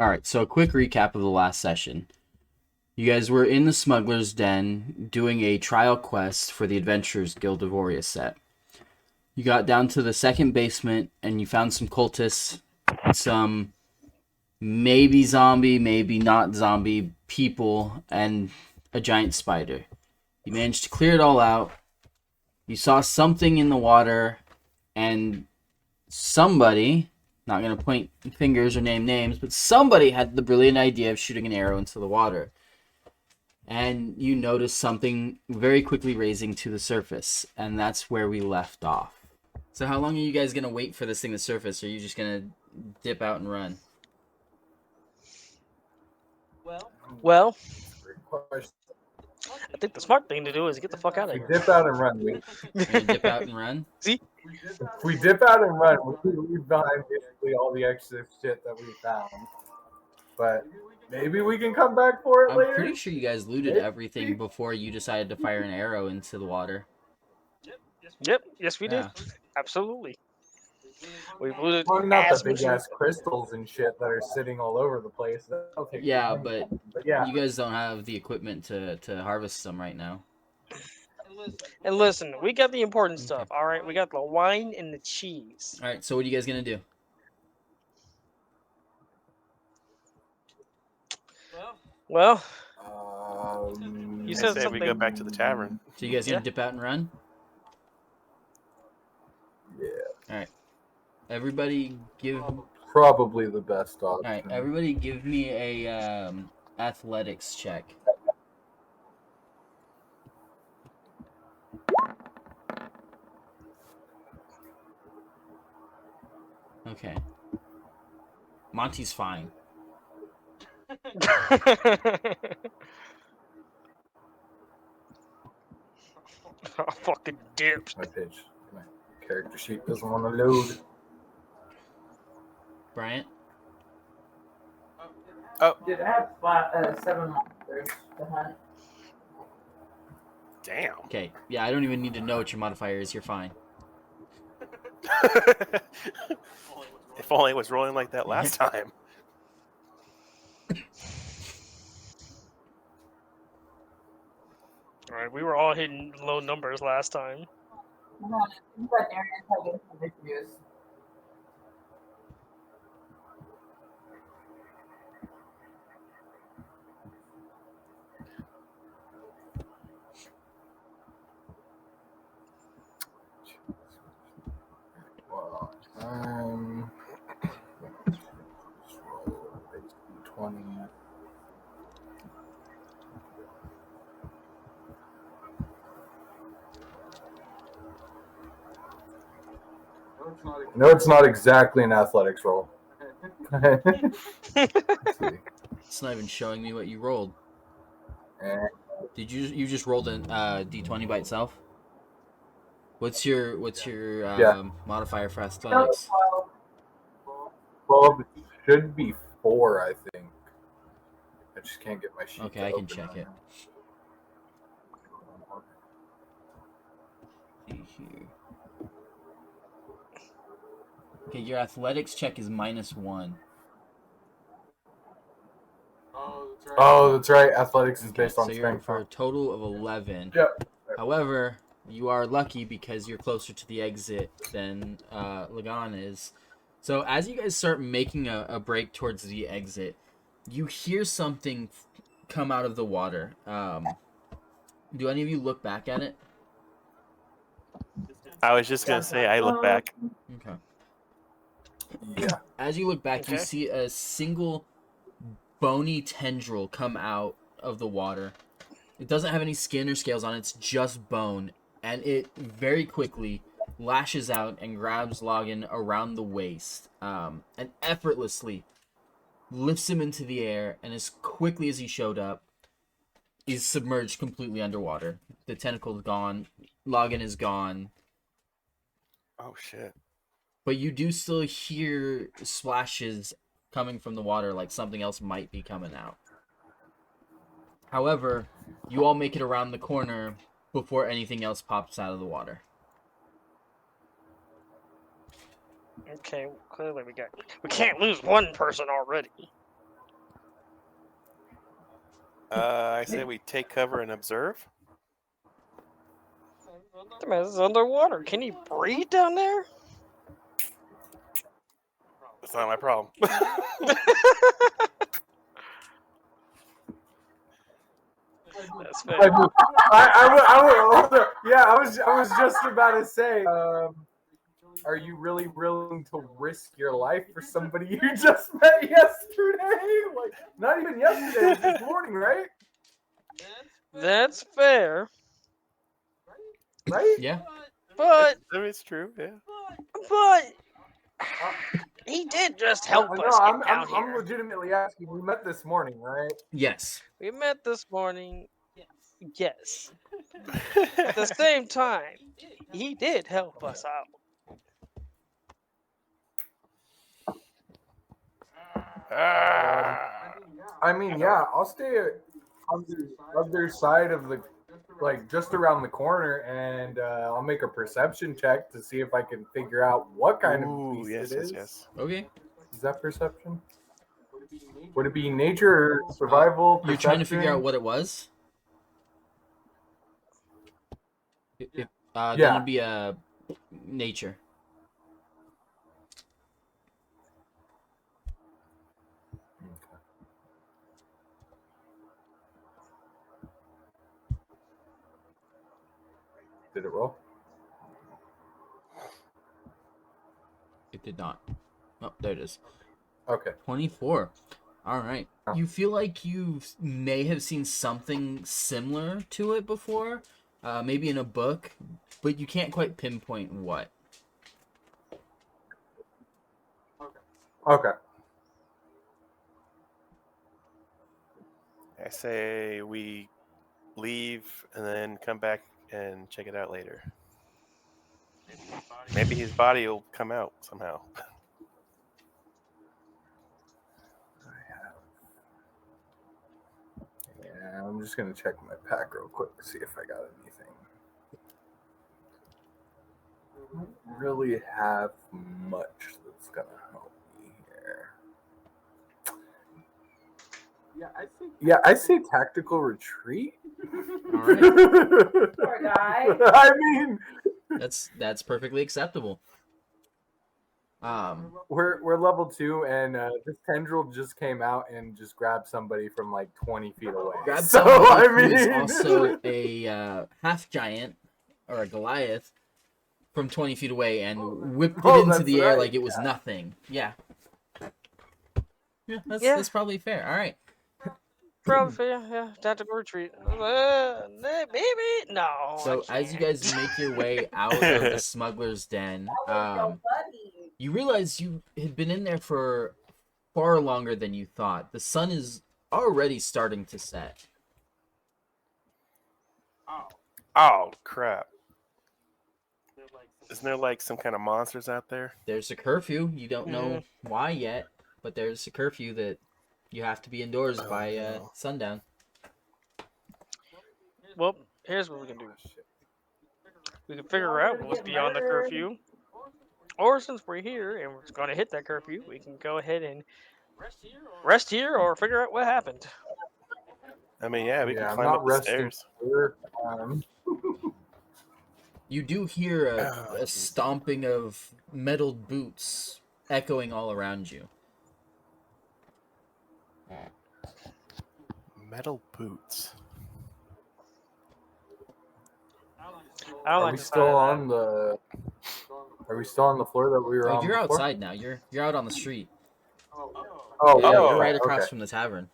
All right, so a quick recap of the last session. You guys were in the Smuggler's Den doing a trial quest for the Adventurers Guild of Oriaset. You got down to the second basement and you found some cultists, some maybe zombie, maybe not zombie people, and a giant spider. You managed to clear it all out. You saw something in the water, and somebody, not going to point fingers or name names, but somebody had the brilliant idea of shooting an arrow into the water. And you notice something very quickly raising to the surface, and that's where we left off. So how long are you guys going to wait for this thing to surface, or are you just going to dip out and run? Well, Great question. I think the smart thing to do is get the fuck out of We here. dip out and run. You're going to dip out and run? See? If we dip out and run, we leave behind basically all the extra shit that we found. But maybe we can come back for it I'm later. pretty sure you guys looted everything before you decided to fire an arrow into the water. Yep. Yes, we did. Yeah. Absolutely. We looted Well, not as the big much. ass crystals and shit that are sitting all over the place. That'll take Yeah, time. but yeah, you guys don't have the equipment to harvest them right now. And listen, we got the important stuff. All right, we got the wine and the cheese. All right, so what are you guys going to do? Well, you You I said say we go something. back to the tavern. So you guys going Yeah. to dip out and run? Yeah, All right. Everybody give probably the best All option. right, everybody give me a athletics check. Okay. Monty's fine. Oh, fucking dip. My page, my character sheet doesn't want to load. Bryant? Oh, Dude, I have 7 monsters to hunt. damn. Okay. Yeah, I don't even need to know what your modifier is. You're fine. If only it was rolling like that last time. All right, we were all hitting low numbers last time. Come on, you got areas I get some issues. Well, 20. No, it's not exactly an athletics roll. It's not even showing me what you rolled. Eh, Did you just rolled a d20 by itself? What's your Yeah. modifier for athletics? 12 should be 4, I think. I just can't get my sheet. Okay, to I can open check right it. now. See here. Okay, your athletics check is -1. Oh, that's right. Athletics is Okay, based on so you're strength. for a total of 11. Yep. However, you are lucky because you're closer to the exit than Lagan is. So as you guys start making a break towards the exit, you hear something come out of the water. Do any of you look back at it? I was just gonna say I look back. Okay. Yeah. As you look back, you Okay. see a single bony tendril come out of the water. It doesn't have any skin or scales on it, it's just bone. And it very quickly lashes out and grabs Logan around the waist and effortlessly lifts him into the air, and as quickly as he showed up, is submerged completely underwater. The tentacle's gone, Logan is gone, Oh shit. but you do still hear splashes coming from the water like something else might be coming out. However, you all make it around the corner before anything else pops out of the water. Okay, clearly we can't lose one person already. I say we take cover and observe. The man's underwater. Can he breathe down there? That's not my problem. That's I, fair. hold up. Yeah, I was just about to say, are you really willing to risk your life for somebody you just met yesterday? Like, not even yesterday, it was this morning, right? That's fair. Right? Yeah. But It's true, yeah. he did just help No, us get I'm down here. legitimately asking. We met this morning, right? Yes. We met this morning. Yes. At the same time, he did help us out. I mean, yeah, I'll stay on the other side of the, like, just around the corner, and I'll make a perception check to see if I can figure out what kind of Ooh, beast yes, it yes, is. yes. Okay. Is that perception? Would it be nature or survival? You're trying to figure out perception? what it was? Then Yeah. it'd be nature. Did it roll? It did not. Oh, there it is. Okay. 24. All right. You feel like you may have seen something similar to it before, maybe in a book, but you can't quite pinpoint what. Okay. I say we leave and then come back and check it out later. Maybe his body will come out somehow. Yeah, I'm just gonna check my pack real quick to see if I got anything. I don't really have much that's gonna help me here. Yeah, I say tactical retreat. All right. Poor guy. I mean, That's perfectly acceptable. we're level 2, and this tendril just came out and just grabbed somebody from like 20 feet away. Grab So somebody I mean, who's also a half giant or a Goliath from 20 feet away and whipped it into that's the air right, like it was yeah. nothing. Yeah. Yeah, Yeah. that's probably fair. All right. Probably fair. Yeah. Tactical retreat. Maybe. No. So I as you can't. guys make your way out of the smuggler's den, Your buddy. you realize you had been in there for far longer than you thought. The sun is already starting to set. Oh, crap. Isn't there like some kind of monsters out there? There's a curfew. You don't know why yet, but there's a curfew that you have to be indoors by no. sundown. Well, here's what we can do. We can figure out what's beyond the curfew. Or since we're here and we're going to hit that curfew, we can go ahead and rest here or figure out what happened. I mean, yeah, we can I'm climb not up the resting stairs. here. You do hear Oh, a jeez. stomping of metal boots echoing all around you. Metal boots. I don't Are like we the still sound on the? Are we still on the floor that we were on You're before? outside now. You're out on the street. Oh, Yeah, right, you're right across okay. from the tavern.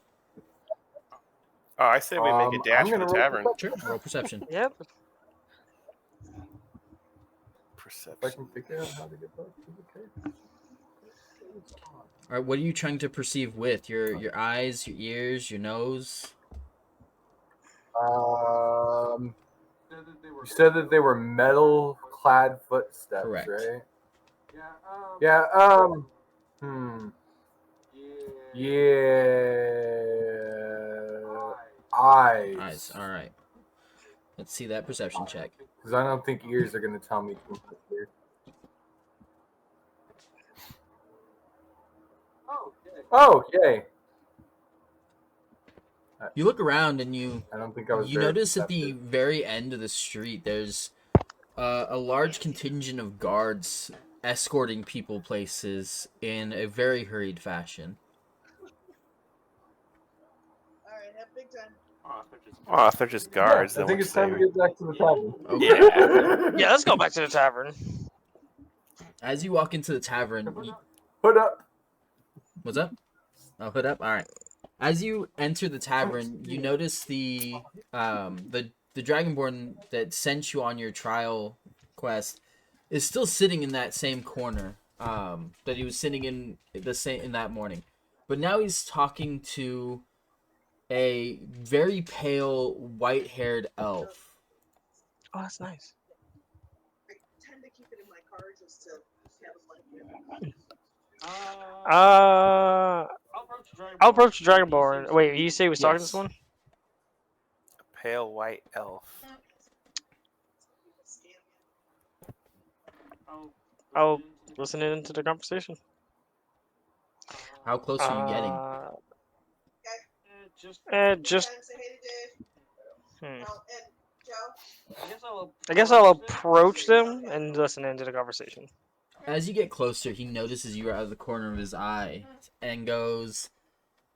Oh, I say we make a dash I'm for the gonna roll tavern. Sure. Roll perception. of that. Yep. If I Perception. can figure out how to get back to the cave. All right. What are you trying to perceive with your eyes, your ears, your nose? You said that they were metal-clad footsteps, Correct. right? Yeah. Yeah. Eyes. Eyes. All right. Let's see that perception check. Because I don't think ears are going to tell me too much here. Oh, yay. You look around and you I don't think I was. you very notice at the perceptive. very end of the street there's a large contingent of guards escorting people places in a very hurried fashion. Oh, if they're just guards, I then think we're it's time to safe. get back to the tavern. Okay. Yeah, let's go back to the tavern. As you walk into the tavern, Put up. what's up? Oh, hood up. All right. As you enter the tavern, you notice the dragonborn that sent you on your trial quest is still sitting in that same corner that he was sitting in that morning, but now he's talking to a very pale, white-haired elf. Oh, that's nice. I'll approach the Dragonborn. Wait, you say he was talking to Yes. someone? Pale white elf. I'll listen into the conversation. How close are you getting? Just. I guess I'll approach them and listen into the conversation. As you get closer, he notices you out of the corner of his eye and goes,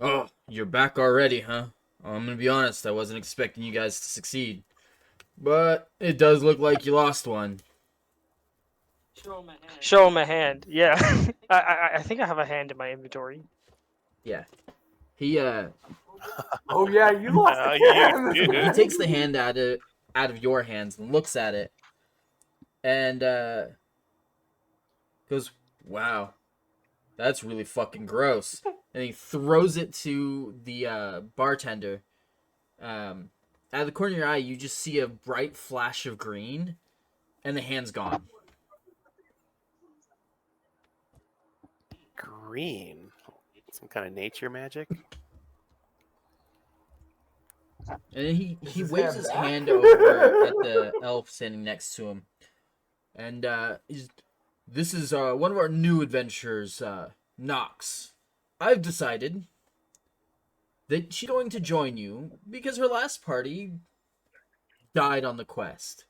"Oh, you're back already, huh? I'm gonna be honest, I wasn't expecting you guys to succeed. But it does look like you lost one." Show him a hand. Yeah. I think I have a hand in my inventory. Yeah. He Oh yeah, you lost No, again. you do. he takes the hand out of your hands and looks at it and goes, "Wow. That's really fucking gross." And he throws it to the bartender. Out of the corner of your eye, you just see a bright flash of green, and the hand's gone. Green. Some kind of nature magic. And then he his waves hand his back? hand over at the elf standing next to him. And this is one of our new adventurers, Nox. I've decided that she's going to join you because her last party died on the quest.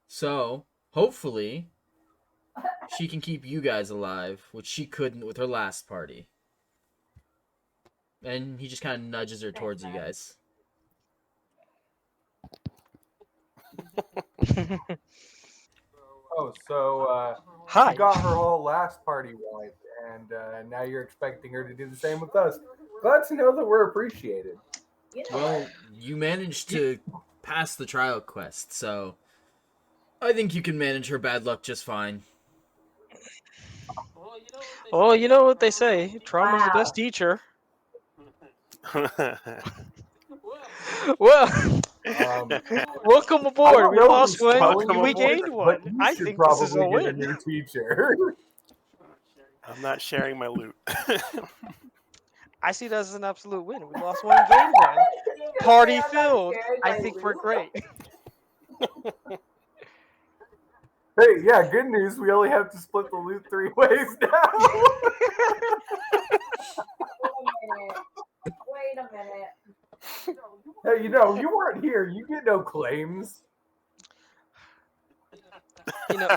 So, hopefully, she can keep you guys alive, which she couldn't with her last party. And he just kind of nudges her towards you guys. Oh, so Hi. she got her whole last party right, and now you're expecting her to do the same with us. Glad to know that we're appreciated. Well, you managed to pass the trial quest, so I think you can manage her bad luck just fine. Well, you know what they say. Trauma's the best teacher. Well, welcome aboard. We lost one. Welcome We aboard. gained one. But you I should think this is a probably get a win. new teacher. I'm not sharing my loot. I see that as an absolute win. We lost one, gained one. Party filled. I think we're great. Hey, yeah, good news. We only have to split the loot 3 ways now. Wait a minute. Hey, you know, you weren't here. You get no claims. You know,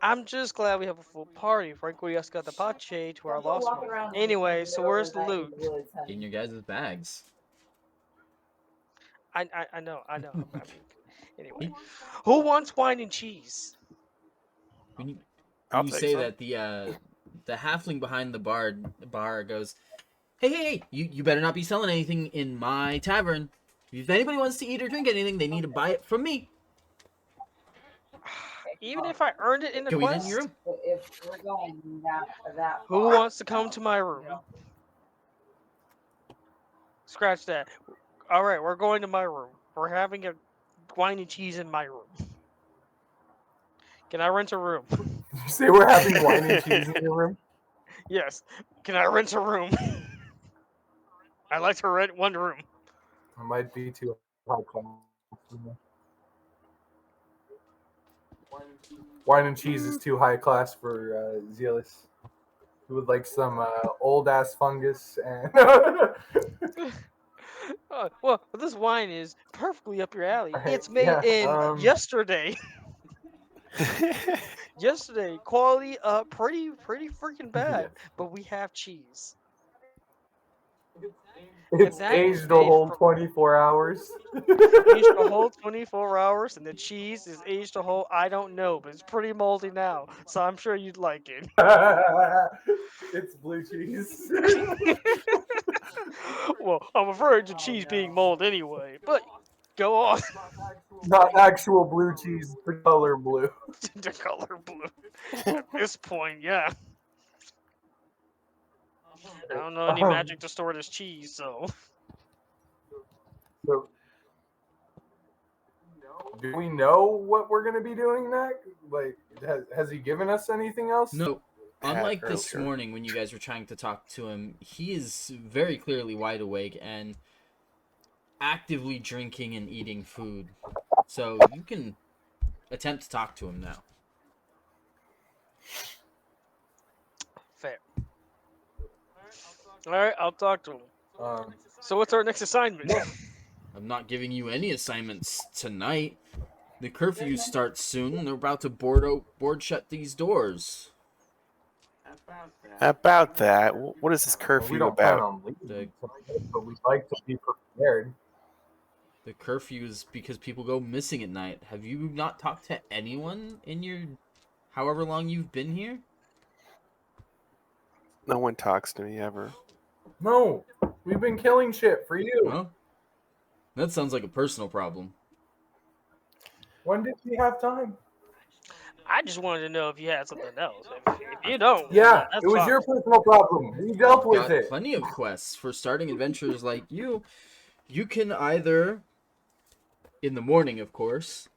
I'm just glad we have a full party. Frankly, us got the pache to our lost one. Anyway, so where's the loot? In your guys' bags. I know. I mean, anyway, who wants wine and cheese? When you, I'll when you take say some. that, the halfling behind the bar goes, Hey, you better not be selling anything in my tavern. If anybody wants to eat or drink anything, they need to buy it from me." Even if I earned it in the Can we get in quest, your room? If we're going that who far, wants to come to my room? Scratch that. All right, we're going to my room. We're having a wine and cheese in my room. Can I rent a room? You say we're having wine and cheese in your room? Yes. Can I rent a room? I'd like to rent one room. It might be too high class. Wine and cheese is too high class for Zealous. He would like some old ass fungus and Well, this wine is perfectly up your alley. Right, It's made yeah, in yesterday. Yesterday, quality pretty freaking bad. yes. But we have cheese, and It's that is aged a made whole from 24 hours. aged a whole 24 hours, and the cheese is aged a whole I don't know, but it's pretty moldy now. So I'm sure you'd like it. It's blue cheese. Well, I'm afraid to cheese being mold anyway. But go on. Not actual blue cheese, the color blue. The color blue. At this point, yeah. I don't know any magic to store this cheese, so. So, do we know what we're gonna be doing next? Like, has he given us anything else? No, unlike this earlier. morning when you guys were trying to talk to him, he is very clearly wide awake and actively drinking and eating food. So you can attempt to talk to him now. Fair. Alright, I'll talk to him. So what's our next assignment? I'm not giving you any assignments tonight. The curfew starts soon. They're about to board shut these doors. About that, what is this we curfew don't plan about? on leaving, but we'd like to be prepared. The curfew is because people go missing at night. Have you not talked to anyone in your however long you've been here? No one talks to me ever. No, we've been killing shit for you. Well, that sounds like a personal problem. When did we have time? I just wanted to know if you had something else. If you don't, Yeah, that's it was fine. your personal problem. We dealt with Got it. plenty of quests for starting adventurers like you. You can either, in the morning, of course,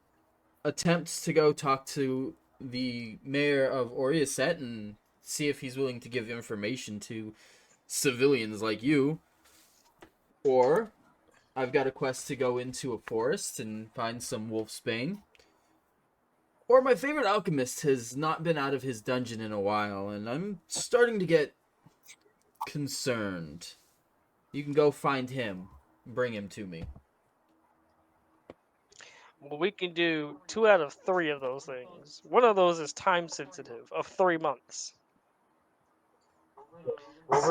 attempt to go talk to the mayor of Oriaset and see if he's willing to give information to civilians like you. Or I've got a quest to go into a forest and find some wolfsbane. Or my favorite alchemist has not been out of his dungeon in a while, and I'm starting to get concerned. You can go find him. Bring him to me. Well, we can do 2 out of 3 of those things. One of those is time sensitive of 3 months. What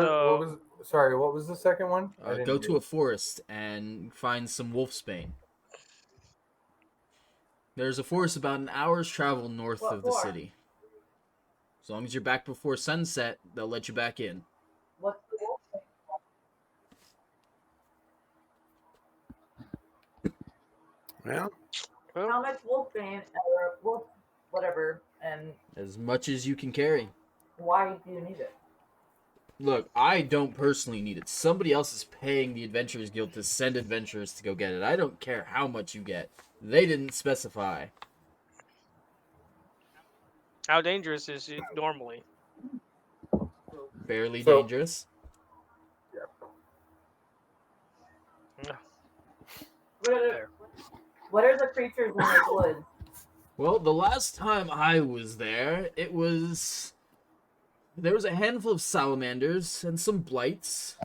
was the second one? Go to a forest and find some wolfsbane. There's a forest about an hour's travel north of the city. As long as you're back before sunset, they'll let you back in. What's the wolf thing? Well, How much wolf bane or wolf whatever, and As much as you can carry. why do you need it? Look, I don't personally need it. Somebody else is paying the Adventurers Guild to send adventurers to go get it. I don't care how much you get. They didn't specify. How dangerous is it normally? Barely So- dangerous. What are the creatures in the woods? Well, the last time I was there, there was a handful of salamanders and some blights.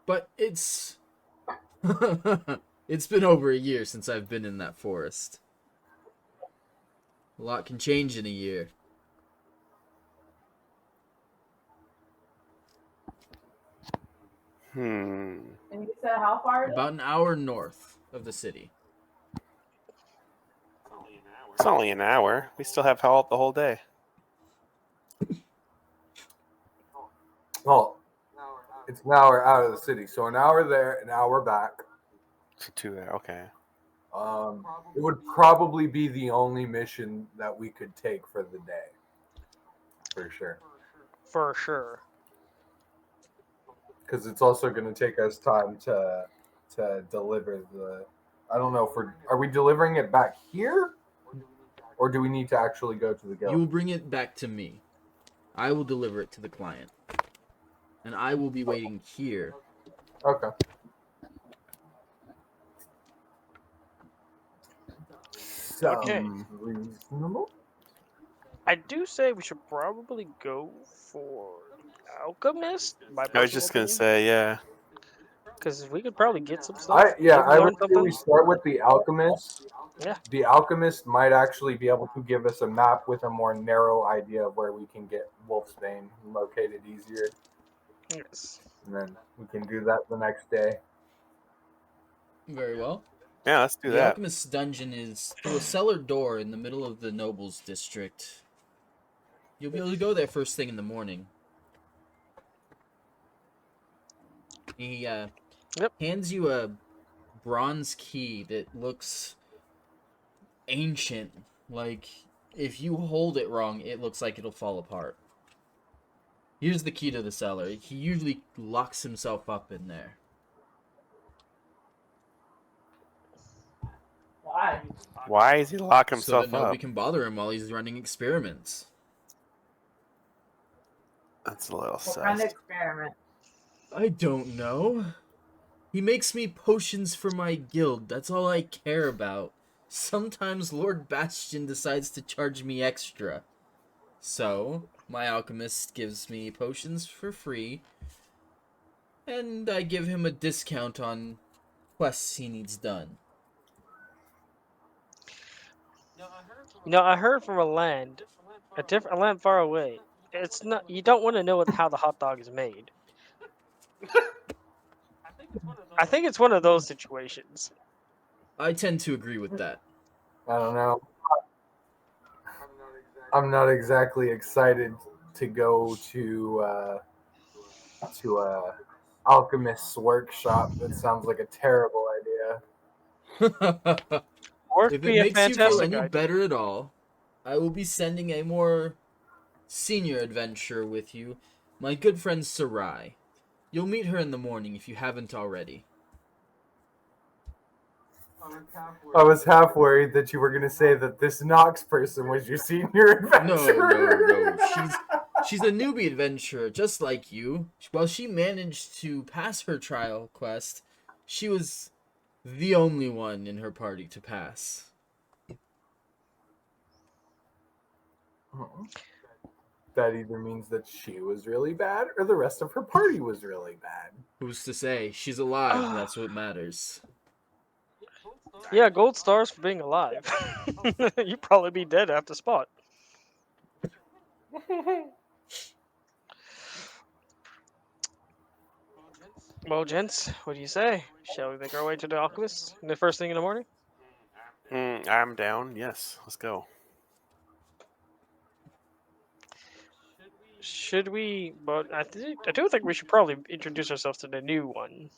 But it's it's been over a year since I've been in that forest. A lot can change in a year. hmm. And you said how far is it? About an hour north of the city. It's only an hour. We still have the whole day. Well, it's an hour out of the city, so an hour there, an hour back. So 2 hours. Okay. It would probably be the only mission that we could take for the day, for sure. For sure. Because it's also going to take us time to deliver the. I don't know if are we delivering it back here, or do we need to actually go to the guild? You will bring it back to me. I will deliver it to the client. And I will be waiting here. Okay. Okay. Reasonable. I do say we should probably go for Alchemist. I was just gonna say, yeah. Because we could probably get some stuff. I maybe would learn say something. we start with the alchemist. Yeah. The alchemist might actually be able to give us a map with a more narrow idea of where we can get Wolfsbane located easier, Yes. and then we can do that the next day. Very well. Yeah, let's do The that. alchemist's dungeon is through a cellar door in the middle of the nobles district. You'll be able to go there first thing in the morning. He Yep. hands you a bronze key that looks ancient. Like, if you hold it wrong, it looks like it'll fall apart. Here's the key to the cellar. He usually locks himself up in there. Why? Why does he lock So himself that nobody up? can bother him while he's running experiments. That's a little What kind of sus. experiment? I don't know. He makes me potions for my guild. That's all I care about. Sometimes Lord Bastion decides to charge me extra. So, my alchemist gives me potions for free. And I give him a discount on quests he needs done. I heard from a land far away. It's not. You don't want to know how the hot dog is made. I think it's one of those situations. I tend to agree with that. I don't know. I'm not exactly excited to go to a alchemist's workshop. That sounds like a terrible idea. Or If it'd it be a makes you feel fantastic any idea. better at all, I will be sending a more senior adventurer with you, my good friend Sarai. You'll meet her in the morning if you haven't already. I was half worried that you were going to say that this Nox person was your senior adventurer. No. She's a newbie adventurer, just like you. While she managed to pass her trial quest, she was the only one in her party to pass. That either means that she was really bad or the rest of her party was really bad. Who's to say? She's alive, that's what matters. Yeah, gold stars for being alive. You'd probably be dead after spot. Well, gents, what do you say? Shall we make our way to the alchemist the first thing in the morning? I'm down. Yes, let's go. Should we? But I do think we should probably introduce ourselves to the new one.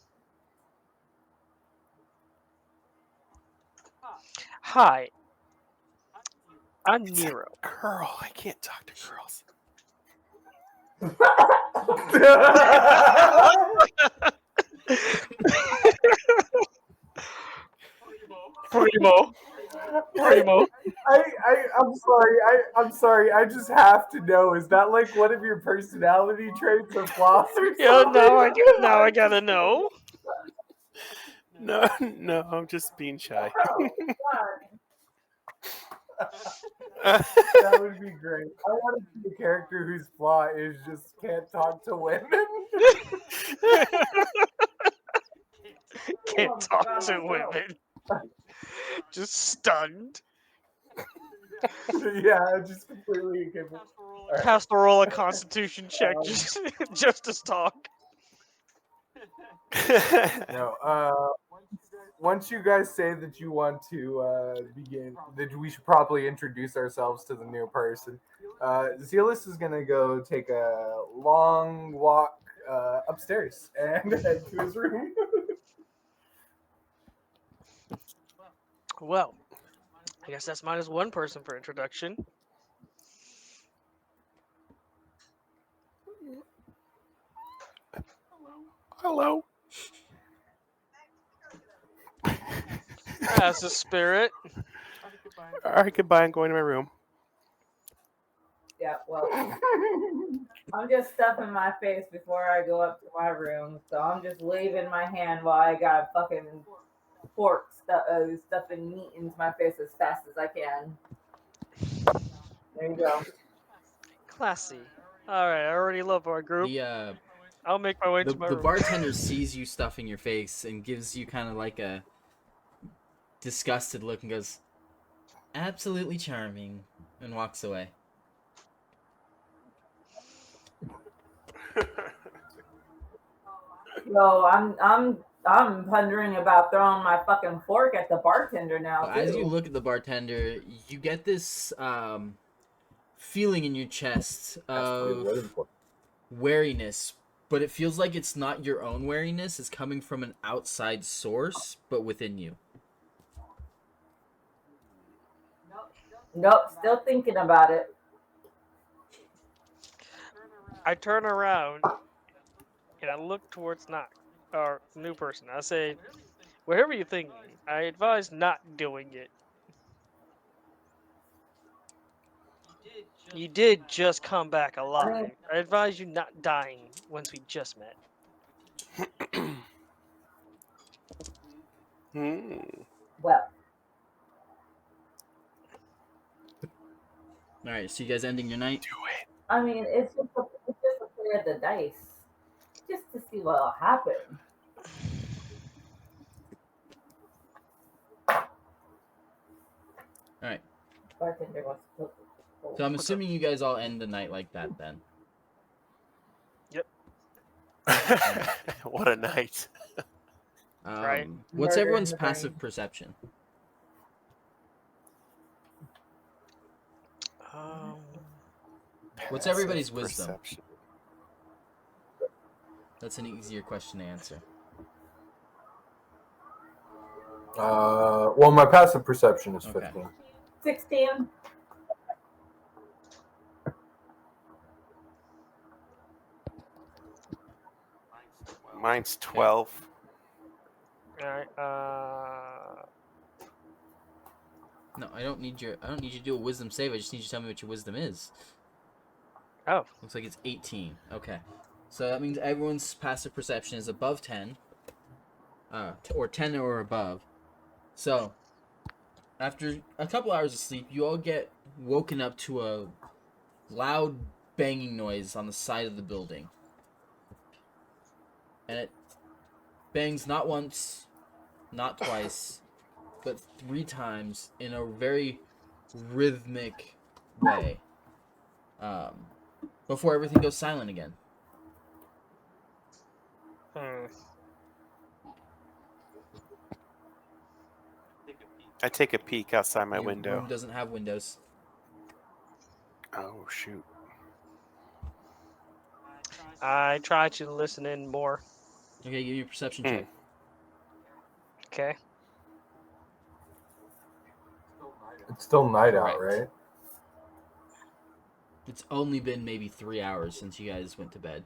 Hi, I'm It's a Nero. girl. I can't talk to girls. Primo. I'm sorry. I just have to know. Is that like one of your personality traits or flaws or something? Yeah, now I gotta know. No, I'm just being shy. That would be great. I want to see a character whose flaw is just can't talk to women. Can't talk to women. Just stunned. Yeah, just completely incapable. Alright. Has to roll a constitution check just to talk. No, once you guys say that you want to begin, that we should probably introduce ourselves to the new person. Zealous is gonna go take a long walk upstairs and head to his room. Well, I guess that's minus one person for introduction. Hello. That's a spirit. All right, goodbye. I'm going to my room. Yeah, well, I'm just stuffing my face before I go up to my room, so I'm just waving my hand while I got fucking fork stuffing meat into my face as fast as I can. There you go. Classy. Alright, I already love our group. The I'll make my way The to my the room. bartender sees you stuffing your face and gives you kind of like a disgusted look and goes, "Absolutely charming," and walks away. Yo, I'm pondering about throwing my fucking fork at the bartender now So too. as you look at the bartender, you get this feeling in your chest That's what he's waiting of for. wariness, but it feels like it's not your own wariness. It's coming from an outside source, but within you. Nope, still thinking about it. I turn around and I look towards Knock, our new person. I say, whatever you're thinking, I advise not doing it. You did just come back alive. I advise you not dying once we just met. Well, All right, so you guys ending your night? I mean, it's just a play of the dice, just to see what'll happen. All right. Bartender wants to. So I'm What's assuming you guys all end the night like that then. Yep. What a night. Right. What's Murder in everyone's the passive brain. perception? What's everybody's Passive wisdom? perception. That's an easier question to answer. Well, my passive perception is Okay. 15. 16. Mine's 12. All right. No, I don't need you to do a wisdom save. I just need you to tell me what your wisdom is. Oh. Looks like it's 18. Okay. So that means everyone's passive perception is above 10. Or 10 or above. So, after a couple hours of sleep, you all get woken up to a loud banging noise on the side of the building. And it bangs not once, not twice, but 3 times in a very rhythmic way. Before everything goes silent again. I take a peek outside my Your window. room doesn't have windows. Oh, shoot. I try to listen in more. Okay, give me a perception check. Okay. It's still night out, Correct. right? It's only been maybe 3 hours since you guys went to bed.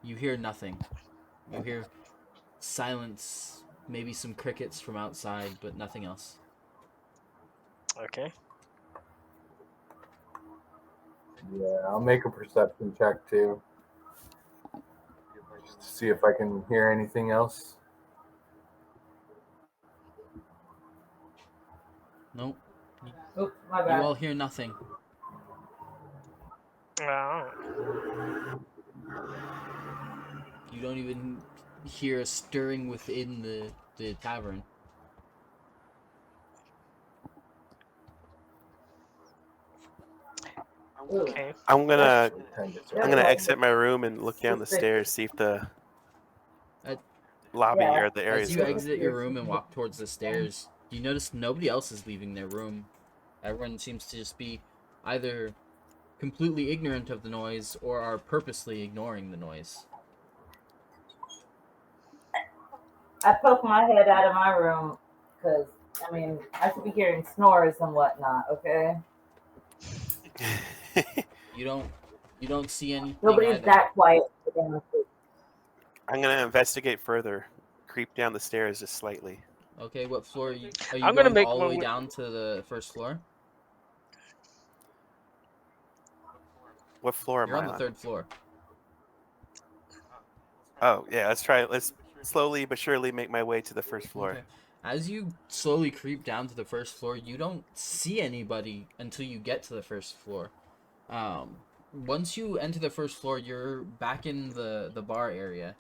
You hear nothing. You hear silence, maybe some crickets from outside, but nothing else. Okay. Yeah, I'll make a perception check too. Just to see if I can hear anything else. Nope. Oops, my You bad. all hear nothing. You don't even hear a stirring within the tavern. Okay. I'm gonna I'm exit my room and look down the stairs, see if the lobby Yeah. or the area As is you open. exit your room and walk towards the stairs, you notice nobody else is leaving their room. Everyone seems to just be either completely ignorant of the noise or are purposely ignoring the noise. I poke my head out of my room because, I mean, I should be hearing snores and whatnot, okay? You don't see anything Nobody's either. that quiet. I'm gonna investigate further. Creep down the stairs just slightly. Okay, what floor are you I'm gonna going make all the one way with- down to the first floor? What floor am You're I on the 3rd floor. Oh, yeah, let's slowly but surely make my way to the first floor. Okay. As you slowly creep down to the first floor, you don't see anybody until you get to the first floor. Once you enter the first floor, you're back in the bar area,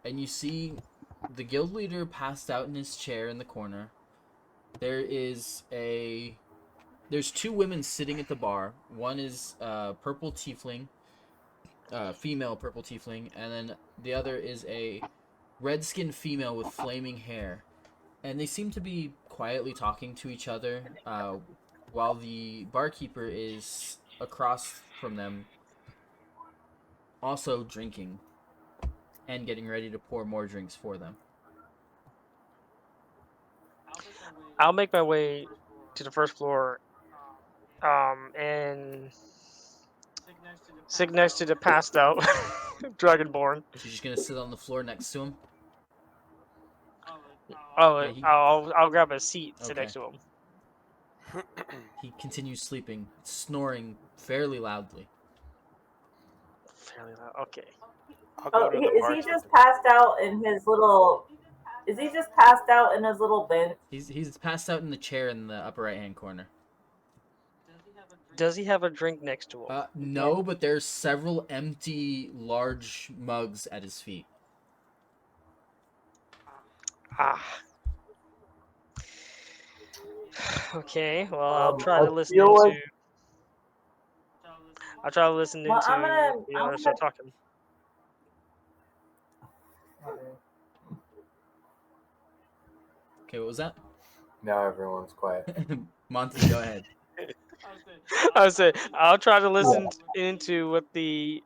and you see the guild leader passed out in his chair in the corner. There's two women sitting at the bar. One is purple tiefling, female purple tiefling, and then the other is a red-skinned female with flaming hair. And they seem to be quietly talking to each other, while the barkeeper is across from them, also drinking and getting ready to pour more drinks for them. I'll make my way to the first floor, and sit next to the passed out Dragonborn. So you're just gonna sit on the floor next to him. Oh, Yeah, I'll grab a seat, sit Okay. next to him. He continues sleeping, snoring fairly loudly. Fairly loud. Okay. I'll go to the Is bar. he just passed out in his little? Is he just passed out in his little bench? He's passed out in the chair in the upper right hand corner. Does he have a drink next to him? No, but there's several empty large mugs at his feet. Ah. Okay. Well, I'll try I to listen feel into. like- I'll try to listen Well, into I'm gonna- what the I'm others are talking. Okay, what was that? Now everyone's quiet. Monty, go ahead. I said I'll try to listen into what the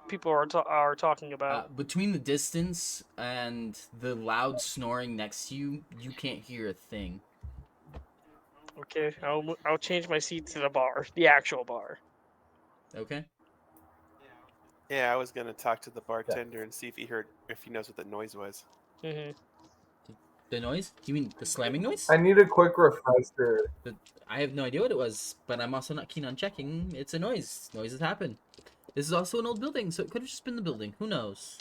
people are talking about. Between the distance and the loud snoring next to you, you can't hear a thing. Okay. I'll change my seat to the bar, the actual bar. Okay. Yeah, I was gonna talk to the bartender and see if he knows what the noise was. Mm-hmm. The noise? You mean the slamming noise? I need a quick refresher. I have no idea what it was, but I'm also not keen on checking. It's a noise. Noises happen. This is also an old building, so it could have just been the building. Who knows?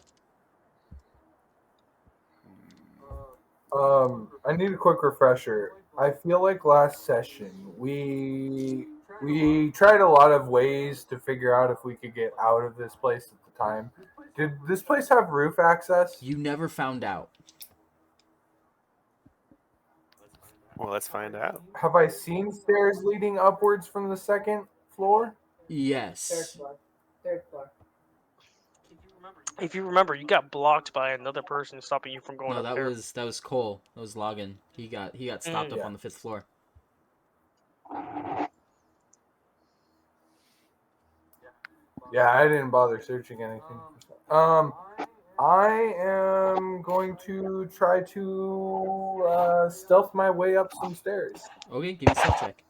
I need a quick refresher. I feel like last session we tried a lot of ways to figure out if we could get out of this place at the time. Did this place have roof access? You never found out. Well, let's find out. Have I seen stairs leading upwards from the second floor? Third Yes. floor. Third floor. If you remember, you got blocked by another person stopping you from going No, up that there. was Cole. That was Logan. He got stopped up Yeah. on the 5th floor. Yeah, I didn't bother searching anything. I am going to try to stealth my way up some stairs. Okay, give me a stealth check.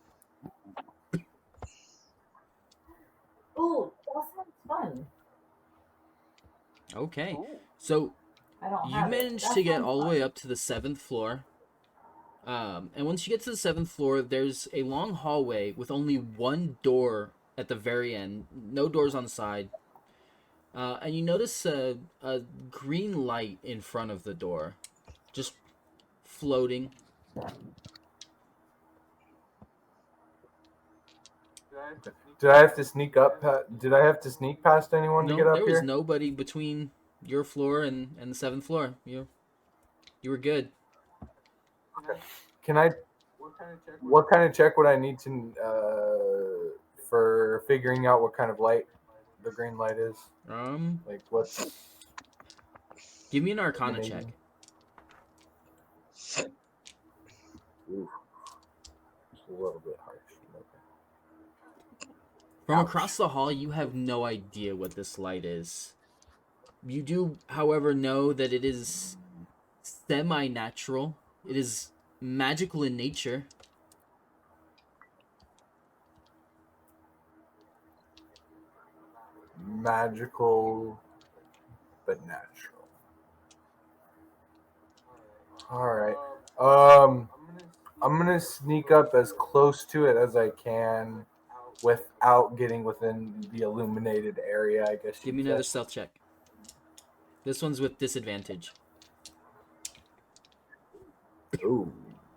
Ooh, that sounds fun. Okay. Ooh, So I don't you have it. managed That to get sounds all the fun. way up to the 7th floor. And once you get to the 7th floor, there's a long hallway with only one door at the very end. No doors on the side. And you notice a green light in front of the door. Just floating. Did I have to sneak up? Did I have to sneak past anyone to No, get up there was here? nobody between your floor and the 7th floor. You were good. Can I? What kind of check would I need to for figuring out what kind of light the green light is? Like what's? Give me an Arcana check. Ooh, it's a little bit harsh. Okay. From Ouch. across the hall, you have no idea what this light is. You do, however, know that it is semi-natural. It is magical in nature. Magical, but natural. All right. I'm gonna sneak up as close to it as I can, without getting within the illuminated area. I guess. Give me another stealth check. This one's with disadvantage. Ooh.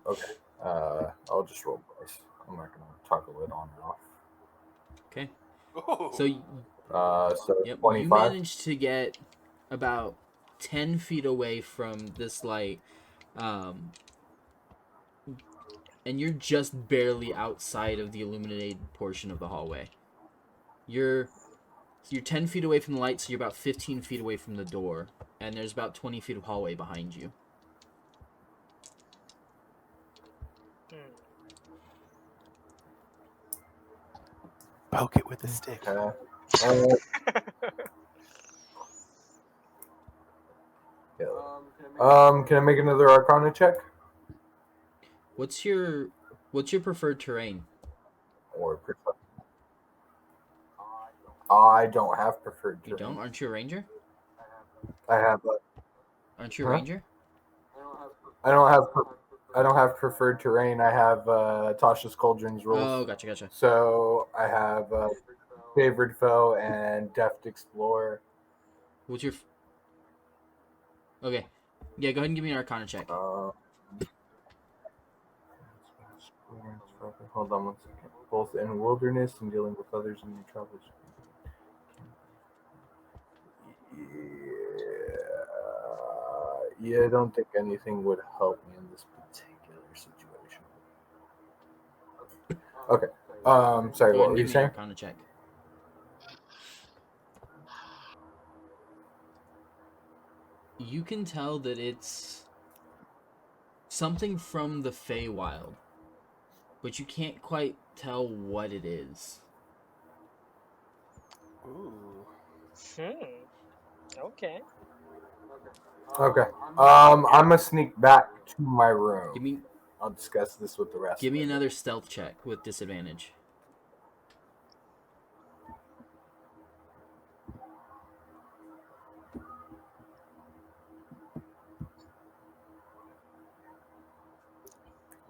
Okay. I'll just roll twice. I'm not gonna toggle it on and off. Okay. Ooh. So So yep, you 25. managed to get about 10 feet away from this light, and you're just barely outside of the illuminated portion of the hallway. You're 10 feet away from the light, so you're about 15 feet away from the door, and there's about 20 feet of hallway behind you. Poke it with a stick. Can I make another Arcana check? What's your preferred terrain? Or perception? I don't have preferred You terrain. don't? Aren't you a ranger? I have. Aren't you a Huh? ranger? I don't have preferred terrain. I have Tasha's Cauldron's rules. Oh, gotcha. So I have favored foe and deft explorer. What's your? Okay, yeah. Go ahead and give me an Arcana check. Hold on 1 second. Both in wilderness and dealing with others in your travels. Yeah, I don't think anything would help me in this particular situation. Okay. Sorry, Go what ahead and were you give me an saying? Arcana check. You can tell that it's something from the Feywild, but you can't quite tell what it is. Ooh. Okay. Okay. I'm gonna sneak back to my room. I'll discuss this with the rest. Give me another stealth check with disadvantage.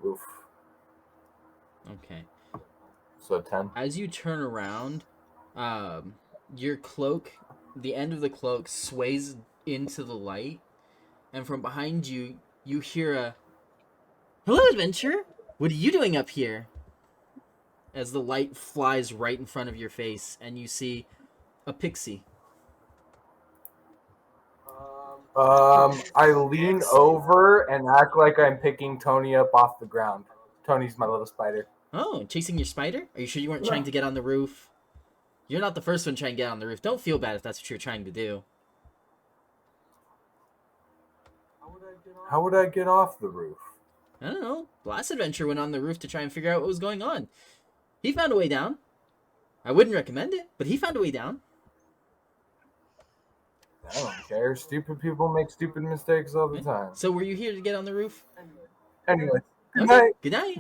Oof. Okay. So 10. As you turn around, your cloak, the end of the cloak sways into the light, and from behind you, you hear a, "Hello, adventurer! What are you doing up here?" As the light flies right in front of your face, and you see a pixie. I lean over and act like I'm picking Tony up off the ground. Tony's my little spider. Oh, chasing your spider? Are you sure you weren't No. trying to get on the roof? You're not the first one trying to get on the roof. Don't feel bad if that's what you're trying to do. How would I get off the roof? I don't know. The last adventurer went on the roof to try and figure out what was going on. He found a way down. I wouldn't recommend it, but he found a way down. I don't care. Stupid people make stupid mistakes all the time. So were you here to get on the roof? Anyway, good Okay. night. Good night.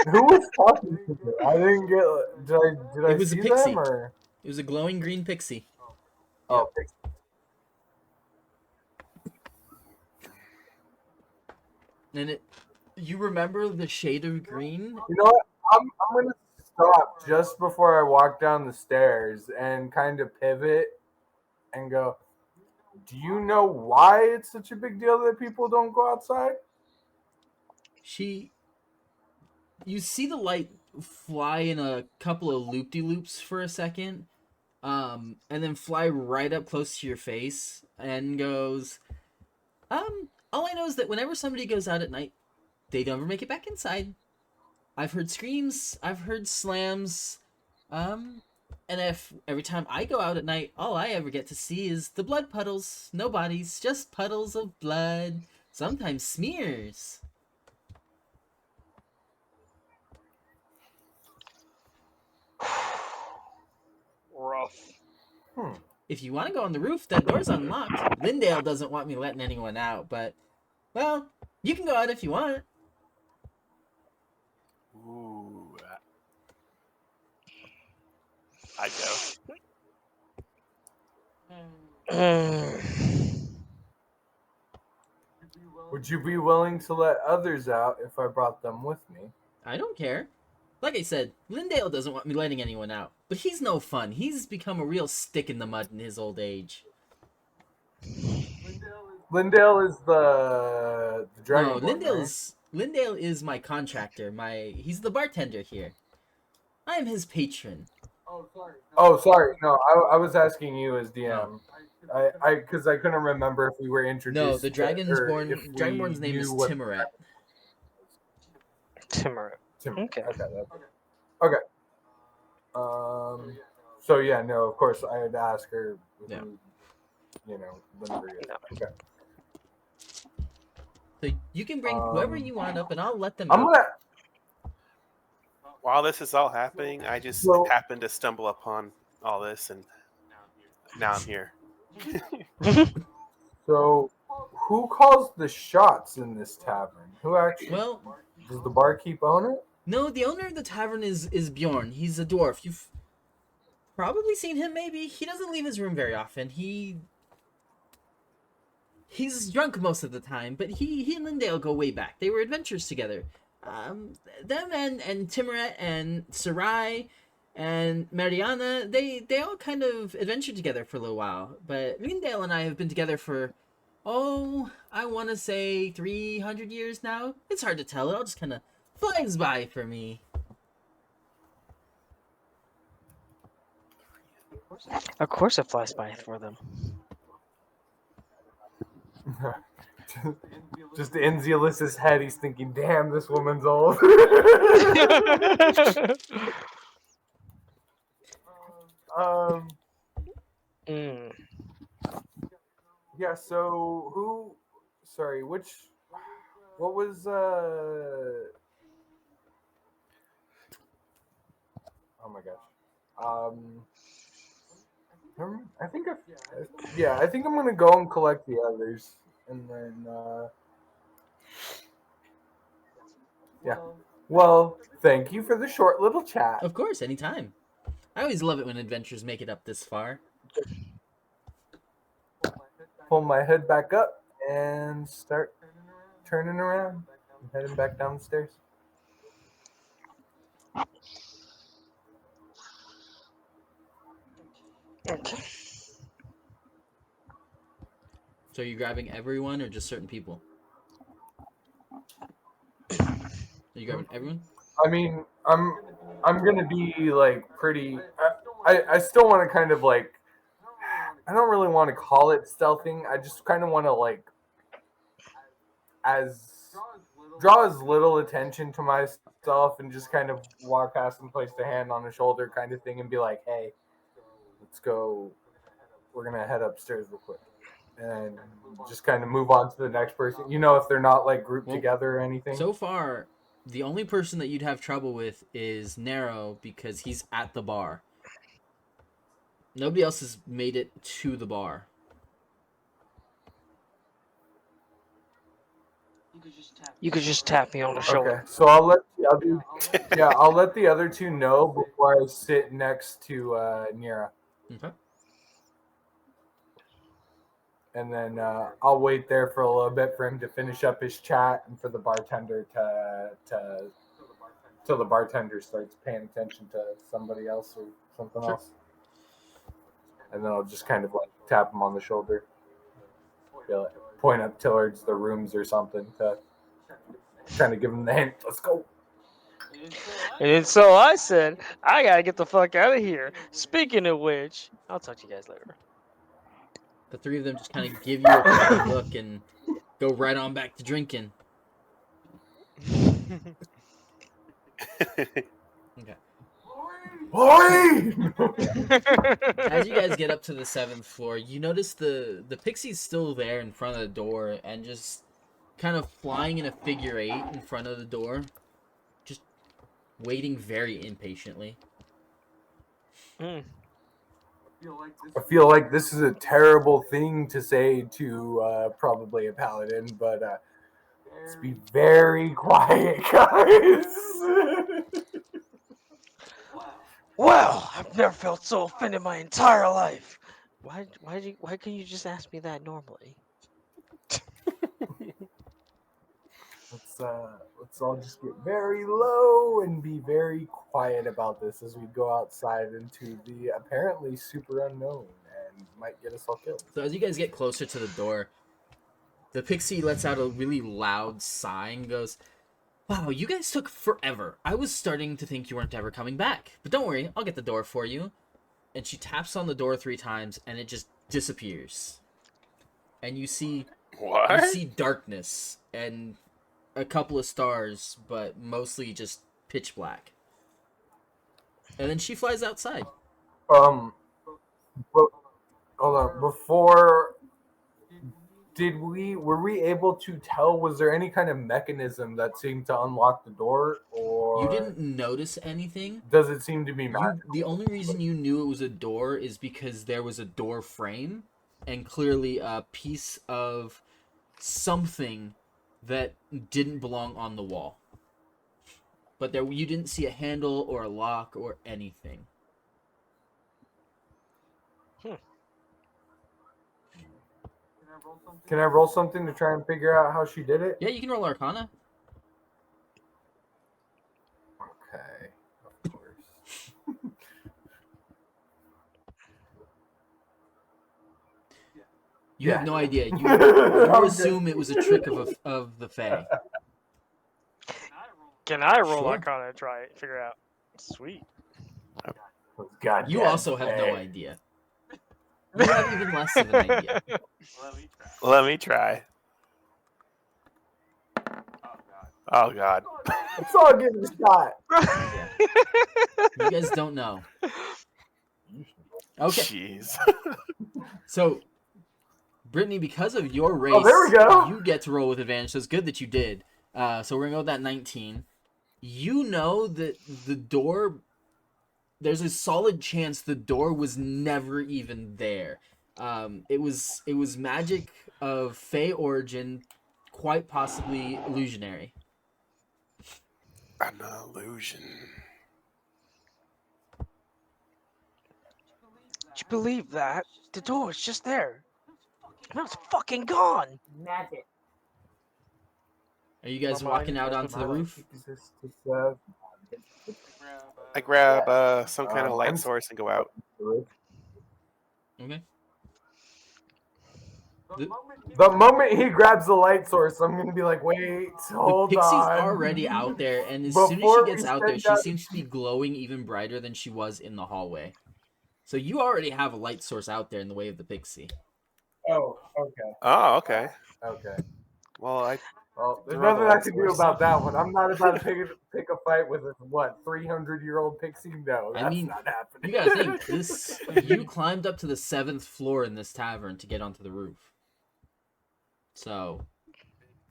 Who was talking to me? I didn't get. Did I It was a see pixie. them or? It was a glowing green pixie. Oh, pixie. And you remember the shade of green? You know what? I'm gonna stop just before I walk down the stairs and kind of pivot and go. Do you know why it's such a big deal that people don't go outside? You see the light fly in a couple of loop-de-loops for a second, and then fly right up close to your face and goes, all I know is that whenever somebody goes out at night, they never make it back inside. I've heard screams, I've heard slams, and if every time I go out at night, all I ever get to see is the blood puddles. No bodies, just puddles of blood. Sometimes smears. Rough. If you want to go on the roof, that door's unlocked. Lindale doesn't want me letting anyone out, but, well, you can go out if you want. Ooh. I'd go. Would you be willing to let others out if I brought them with me? I don't care. Like I said, Lindale doesn't want me letting anyone out, but he's no fun. He's become a real stick in the mud in his old age. Lindale is the dragon. No, Lindale is my contractor. He's the bartender here. I am his patron. Oh, sorry. No, I was asking you as DM. Because I couldn't remember if we were introduced. No, the or if we Dragonborn's name is knew what- Timoret. Timur. Okay. Okay. So yeah, no. Of course, I had to ask her. Yeah. Whenever you. Okay. So you can bring whoever you want up, and I'll let them I'm out. gonna. While this is all happening, I just Well- happened to stumble upon all this, and now I'm here. So, who calls the shots in this tavern? Who actually? Well, Does the barkeep own it? no, the owner of the tavern is Bjorn. He's a dwarf. You've probably seen him, maybe. He doesn't leave his room very often. He's drunk most of the time, but he and Lindale go way back. They were adventurers together. Them and Timoret and Sarai and Mariana, they all kind of adventured together for a little while. But Lindale and I have been together for, I want to say 300 years now. It's hard to tell. It all just kind of flies by for me. Of course it flies by for them. Just Enzialis's head. He's thinking, "Damn, this woman's old." Mm. Yeah. So who? Sorry. Which? What was? Oh my gosh. I think I think I'm gonna go and collect the others, and then yeah. Well, thank you for the short little chat. Of course, anytime. I always love it when adventurers make it up this far. Pull my hood back up and start turning around. I'm heading back down the stairs. Okay. So are you grabbing everyone or just certain people? Are you grabbing everyone? I mean, I'm gonna be like pretty. I still want to kind of like. I don't really want to call it stealthing. I just kind of want to like draw as little attention to myself and just kind of walk past and place the hand on the shoulder kind of thing and be like, "Hey, let's go. We're gonna head upstairs real quick." And just kind of move on to the next person. If they're not like grouped together or anything. So far, the only person that you'd have trouble with is Nero because he's at the bar. Nobody else has made it to the bar. You could just tap me on the shoulder. Okay, so I'll let the other two know before I sit next to Nira. Okay. And then I'll wait there for a little bit for him to finish up his chat and for the bartender till the bartender starts paying attention to somebody else or something else. And then I'll just kind of like tap him on the shoulder. Point up towards the rooms or something to kind of give him the hint. Let's go. And so I said, I gotta get the fuck out of here. Speaking of which, I'll talk to you guys later. The three of them just kind of give you a quick look and go right on back to drinking. Okay. Oi! As you guys get up to the 7th floor, you notice the pixie's still there in front of the door and just kind of flying in a figure 8 in front of the door. Just waiting very impatiently. Mm. I feel like this is a terrible thing to say to probably a paladin, but let's be very quiet, guys. Well, I've never felt so offended my entire life. Why can you just ask me that normally? Let's all just get very low and be very quiet about this as we go outside into the apparently super unknown and might get us all killed. So as you guys get closer to the door, the pixie lets out a really loud sigh and goes, Wow, you guys took forever. I was starting to think you weren't ever coming back. But don't worry, I'll get the door for you. And she taps on the door 3 times, and it just disappears. And you see What? darkness and a couple of stars, but mostly just pitch black. And then she flies outside. But, hold on. Before, were we able to tell? Was there any kind of mechanism that seemed to unlock the door, or You didn't notice anything. does it seem to be magical? The only reason you knew it was a door is because there was a door frame and clearly a piece of something that didn't belong on the wall. But there, you didn't see a handle or a lock or anything. Can I roll something to try and figure out how she did it? Yeah, you can roll Arcana. Okay, of course. You have no idea. You I'm assume it was a trick of the Fae. Can I roll Sure. Arcana and try it? Figure out. Sweet. God, You also have no idea. You have even less of an idea. Let me try. Oh God. It's all getting a shot. Yeah. You guys don't know. Okay, Jeez. so Brittany, because of your race, there we go. you get to roll with advantage. So it's good that you did. So we're gonna go with that 19. You know that the door. There's a solid chance the door was never even there. It was magic of Fey origin, quite possibly illusionary. An illusion. Did you believe that? The door was just there. Now it's fucking gone. Magic. Are you guys My mind walking out is onto the roof? I grab some kind of light I'm- source and go out. Okay. The moment he grabs the light source, I'm gonna be like, wait, hold The Pixie's on. already out there, and as soon as Before she gets we out there, send she out- seems to be glowing even brighter than she was in the hallway. So you already have a light source out there in the way of the Pixie. Oh, okay, Oh, okay. okay. Well, Well, there's Throw the nothing I light can do source. about that one. I'm not about to pick a fight with a 300-year-old pixie. No, I that's mean, not happening. You gotta think, this you climbed up to the 7th floor in this tavern to get onto the roof. So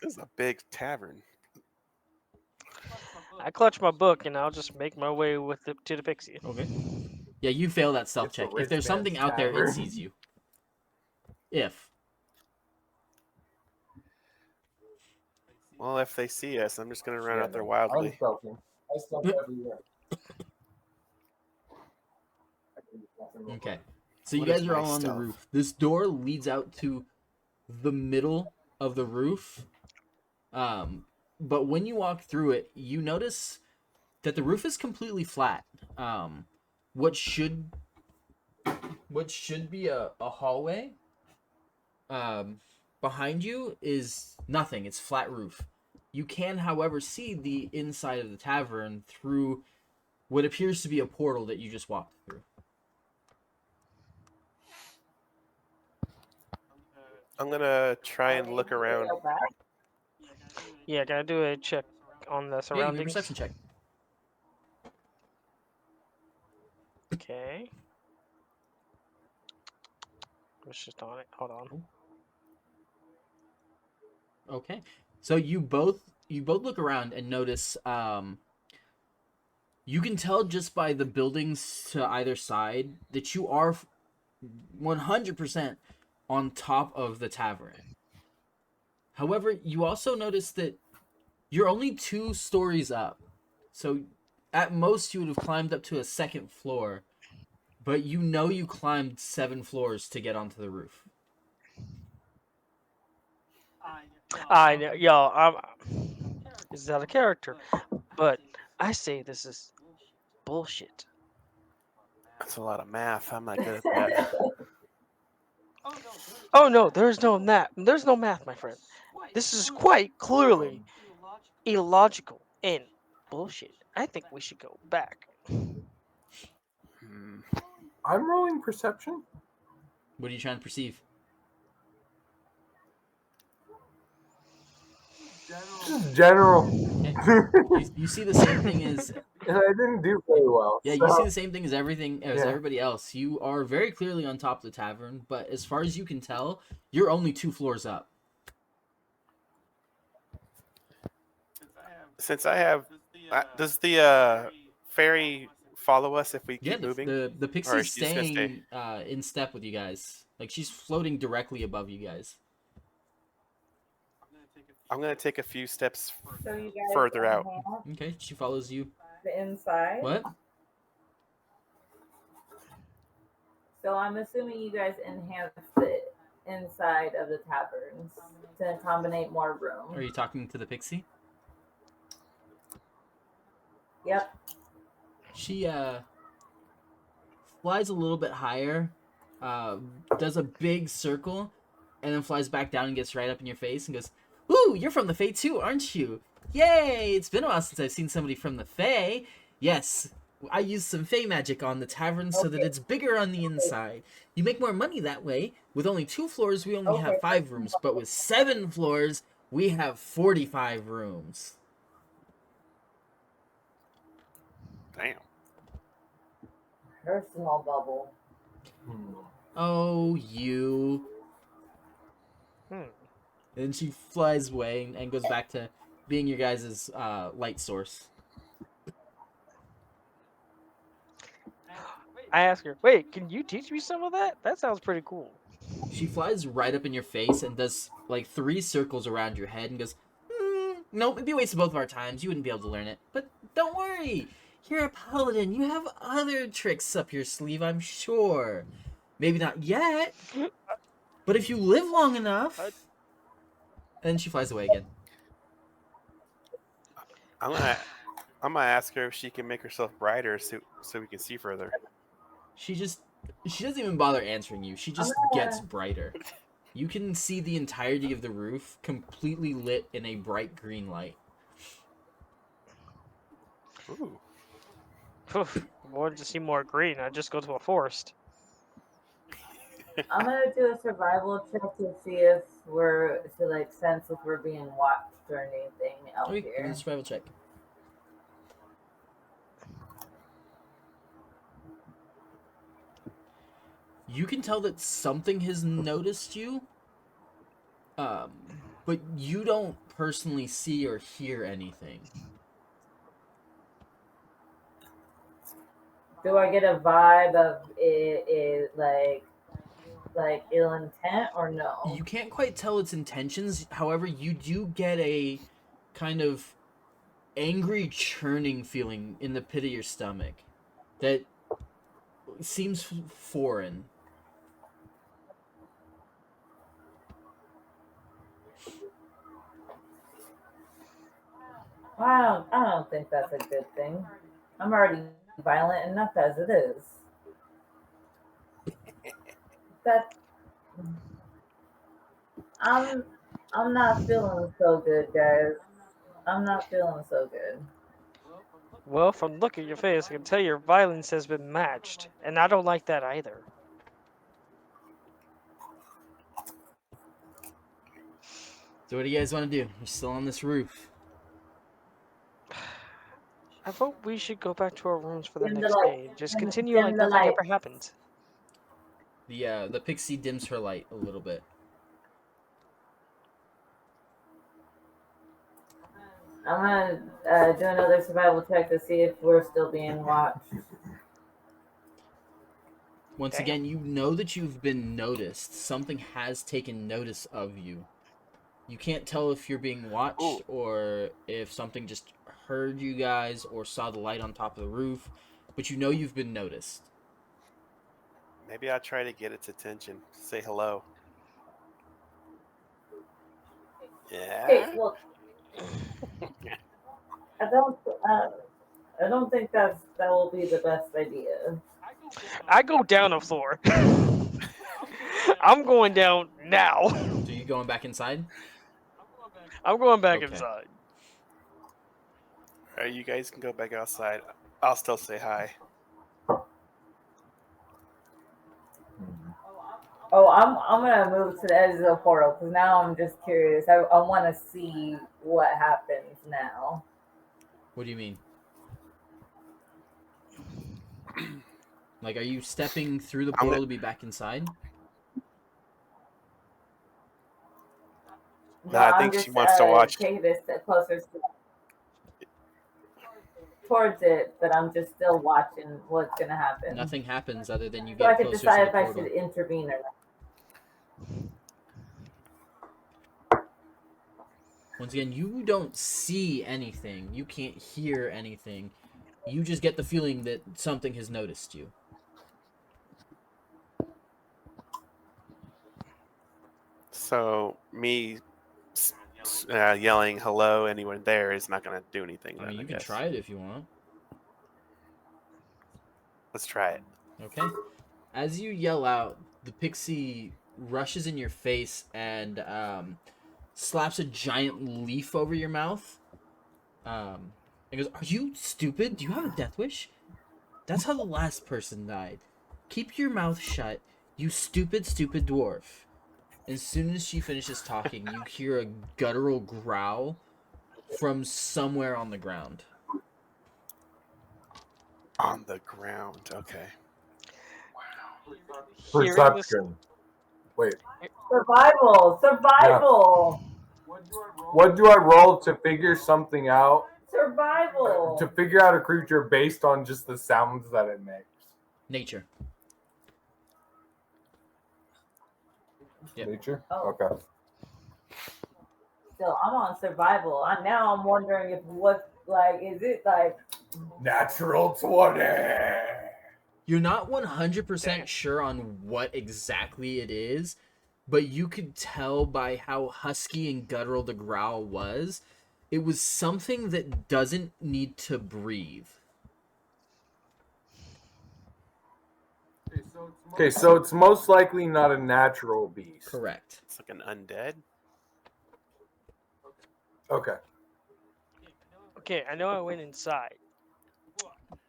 this is a big tavern. I clutch my book and I'll just make my way to the pixie. okay. Yeah, you fail that stealth It's a check. If rich there's something man's out there, it tavern. sees you. If. Well, if they see us, I'm just gonna run Yeah, out there no, wildly. I'm stealthing. I stealth everywhere. Okay. So you What is guys are my all on the stealth? roof. This door leads out to the middle of the roof. But when you walk through it, you notice that the roof is completely flat. What should be a hallway behind you is nothing. It's flat roof. You can, however, see the inside of the tavern through what appears to be a portal that you just walked through. I'm gonna try and look around. Yeah, can I do a check on the Yeah, give me a surroundings? perception check. Okay. It's just on it. Hold on. Okay. So you both look around and notice you can tell just by the buildings to either side that you are 100% on top of the tavern. However, you also notice that you're only 2 stories up. So at most you would have climbed up to a 2nd floor, but you know you climbed 7 floors to get onto the roof. I know, yo, this is out of character, but I say this is bullshit. That's a lot of math. I'm not good at that. Oh no, there's no math. There's no math, my friend. This is quite clearly illogical. And bullshit. I think we should go back. Hmm. I'm rolling perception. What are you trying to perceive? Just general. Okay. You see the same thing as And I didn't do very well. yeah. so- You see the same thing as Yeah. everybody else. You are very clearly on top of the tavern, but as far as you can tell, you're only 2 floors up. Since I have, does the fairy follow us if we Yeah, keep moving? the Or pixie's is she just gonna stay? staying in step with you guys. Like she's floating directly above you guys. I'm gonna take a few steps So you guys further out. enhance Okay, she follows you. the inside. What? So I'm assuming you guys enhance the inside of the taverns to accommodate more room. Are you talking to the pixie? Yep. She flies a little bit higher, does a big circle, and then flies back down and gets right up in your face and goes, "Ooh, you're from the Fae too, aren't you? Yay! It's been a while since I've seen somebody from the Fae. Yes, I used some Fae magic on the tavern so that Okay. it's bigger on the inside. You make more money that way. With only 2 floors, we only have 5 rooms, but with 7 floors, we have 45 rooms." Damn. Personal bubble. Oh, you. Hmm. And she flies away and goes back to being your guys' light source. I ask her, wait, can you teach me some of that? That sounds pretty cool. She flies right up in your face and does like 3 circles around your head and goes, nope, it'd be a waste of both of our times. You wouldn't be able to learn it. But don't worry. You're a paladin. You have other tricks up your sleeve, I'm sure. Maybe not yet. But if you live long enough... And then she flies away again. I'm gonna ask her if she can make herself brighter so we can see further. She doesn't even bother answering you. She just gets brighter. You can see the entirety of the roof completely lit in a bright green light. Ooh. Oof, wanted to see more green. I'd just go to a forest. I'm gonna do a survival check to see if we're to like sense if we're being watched or anything out Okay, give me here. a survival check. You can tell that something has noticed you, but you don't personally see or hear anything. Do I get a vibe of it like ill intent or no? You can't quite tell its intentions. However, you do get a kind of angry churning feeling in the pit of your stomach that seems foreign. I don't think that's a good thing. I'm already violent enough as it is. That I'm not feeling so good, guys. I'm not feeling so good. Well, from look at your face, I can tell your violence has been matched, and I don't like that either. So what do you guys want to do? You're still on this roof. I vote we should go back to our rooms for the Dim the next light. day. Just Dim continue like the nothing light. ever happened. The pixie dims her light a little bit. I'm gonna do another survival check to see if we're still being watched. Once Damn. again, you know that you've been noticed. Something has taken notice of you. You can't tell if you're being watched or if something just heard you guys or saw the light on top of the roof, but you know you've been noticed. Maybe I'll try to get its attention. Say hello. Yeah. Hey, look. I don't think that will be the best idea. I go down a floor. I'm going down now. So you going back inside? I'm going back Okay. inside. You guys can go back outside. I'll still say hi. Oh, I'm gonna move to the edge of the portal because now I'm just curious. I want to see what happens now. What do you mean? Like, are you stepping through the portal to be back inside? No, I think she wants to watch. Take this closer towards it, but I'm just still watching what's gonna happen. Nothing happens other than you So I get could closer decide to if the I portal. should intervene or not. Once again, you don't see anything. You can't hear anything. You just get the feeling that something has noticed you. So me yelling hello, anyone there is not going to do anything. I Then, mean, you I can guess. try it if you want. Let's try it. Okay. As you yell out, the pixie rushes in your face and slaps a giant leaf over your mouth. And goes, "Are you stupid? Do you have a death wish? That's how the last person died. Keep your mouth shut, you stupid, stupid dwarf." As soon as she finishes talking, you hear a guttural growl from somewhere on the ground. On the ground. Okay. Perception. Wait. Survival. What do I roll to figure something out? Survival. To figure out a creature based on just the sounds that it makes. Nature. Yep. Nature? Oh. Okay. Still, I'm on survival. Now I'm wondering if is it like Natural 20. You're not 100% sure on what exactly it is, but you could tell by how husky and guttural the growl was. It was something that doesn't need to breathe. Okay, so it's most likely not a natural beast. Correct. It's like an undead. Okay. Okay, I know I went inside,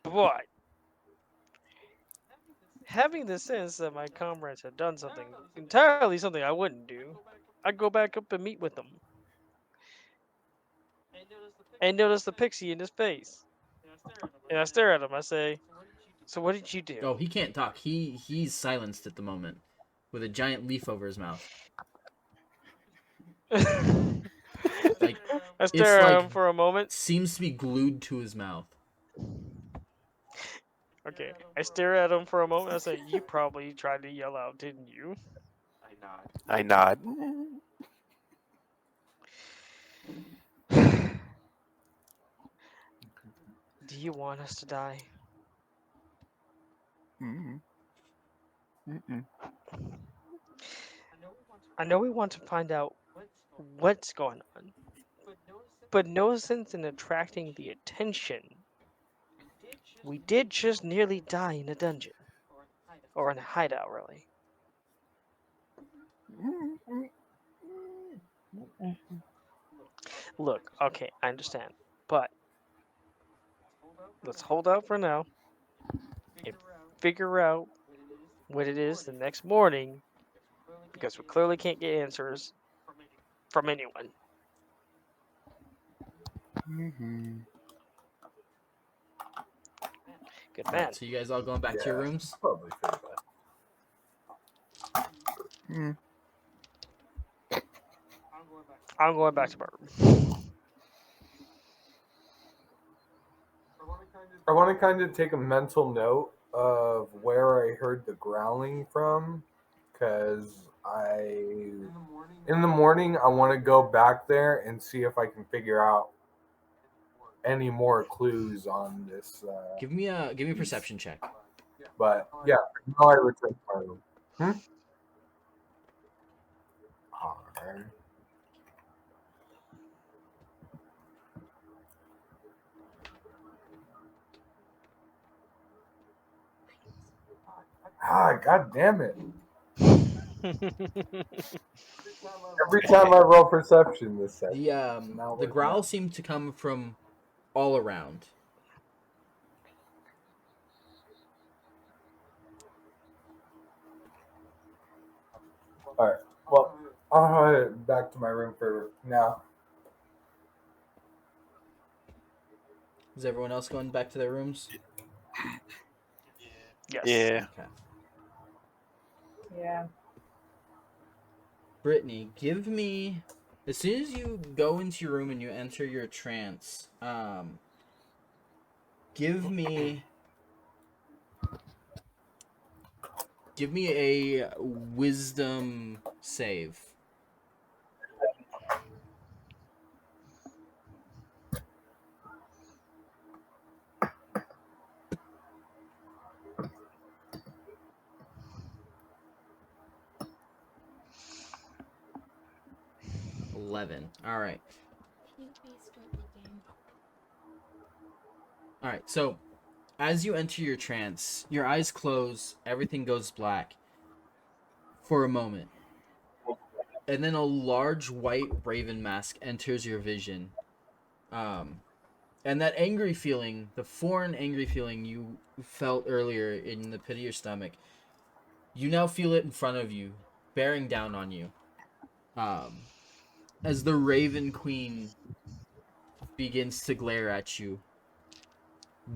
but having the sense that my comrades had done something entirely something I wouldn't do, I'd go back up and meet with them. And notice the pixie in his face. And I stare at him. I say, "So what did you do?" Oh, he can't talk. He's silenced at the moment with a giant leaf over his mouth. Like, I stare at like him for a moment. Seems to be glued to his mouth. Okay, I stare at him for a moment. I say, "You probably tried to yell out, didn't you?" I nod. Do you want us to die? I know we want to find out what's going on, but no sense in attracting the attention. We did just nearly die in a dungeon. Or in a hideout, really. Look, okay, I understand. But let's hold out for now and figure out what it is the next morning, because we clearly can't get answers from anyone. Good man. Right, so you guys all going back to your rooms? Probably feel that. I'm going back to my room. I want to kind of take a mental note of where I heard the growling from, because in the morning I want to go back there and see if I can figure out any more clues on this. Give me a perception check. But yeah, no, I return to my room. Alright. God damn it. Every time I roll perception this session. The growl seemed to come from all around. All right. Well, I'll head back to my room for now. Is everyone else going back to their rooms? Yes. Yeah. Okay. Yeah. Brittany, give me, as soon as you go into your room and you enter your trance, give me a wisdom save. $11. All right. All right. So, as you enter your trance, your eyes close, everything goes black for a moment, and then a large white raven mask enters your vision. And that angry feeling, the foreign angry feeling you felt earlier in the pit of your stomach, you now feel it in front of you, bearing down on you. As the Raven Queen begins to glare at you.